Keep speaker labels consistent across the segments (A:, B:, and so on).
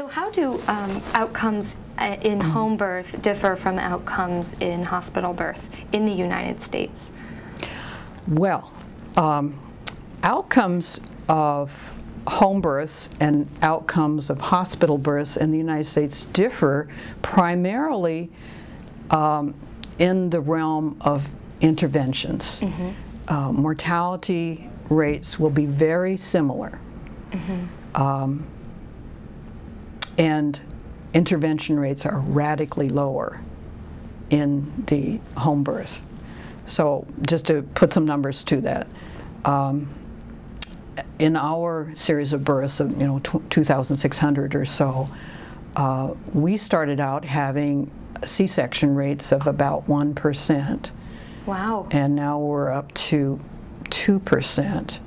A: how do outcomes in home birth differ from outcomes in hospital birth in the United States?
B: Well, outcomes of home births and outcomes of hospital births in the United States differ primarily in the realm of interventions. Mm-hmm. Mortality rates will be very similar. Mm-hmm. And intervention rates are radically lower in the home birth. So just to put some numbers to that, in our series of births of 2,600 or so, we started out having C-section rates of about 1%.
A: Wow.
B: And now we're up to 2%.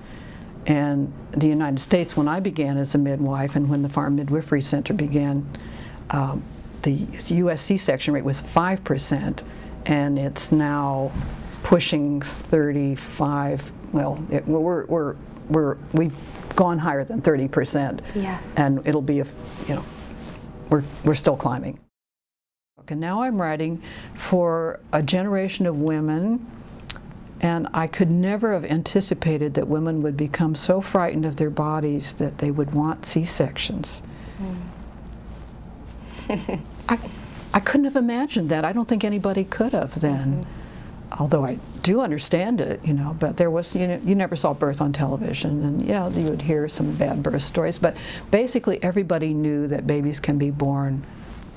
B: And the United States, when I began as a midwife and when the Farm Midwifery Center began, the U.S. C-section rate was 5%, and it's now pushing 35. Well, we've gone higher than 30%.
A: Yes.
B: And it'll be we're still climbing. Okay, now I'm writing for a generation of women, and I could never have anticipated that women would become so frightened of their bodies that they would want C-sections. I couldn't have imagined that. I don't think anybody could have then. Mm-hmm. Although I do understand it, but there was, you never saw birth on television, and yeah, you would hear some bad birth stories, but basically everybody knew that babies can be born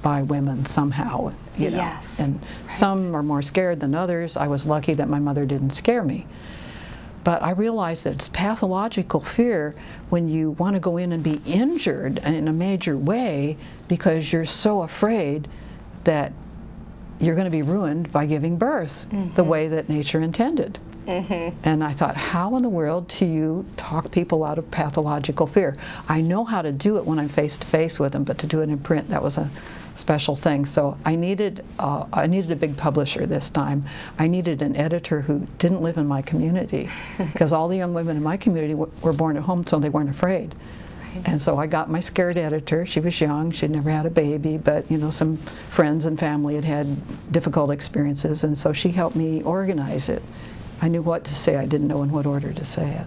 B: by women somehow,
A: Yes.
B: And
A: right.
B: Some are more scared than others. I was lucky that my mother didn't scare me. But I realized that it's pathological fear when you want to go in and be injured in a major way because you're so afraid that you're going to be ruined by giving birth the way that nature intended. And I thought, how in the world do you talk people out of pathological fear? I know how to do it when I'm face to face with them, but to do it in print, that was a special thing. So I needed a big publisher this time. I needed an editor who didn't live in my community, because all the young women in my community were born at home, so they weren't afraid. And so I got my scared editor. She was young, she'd never had a baby, but some friends and family had had difficult experiences, and so she helped me organize it. I knew what to say, I didn't know in what order to say it.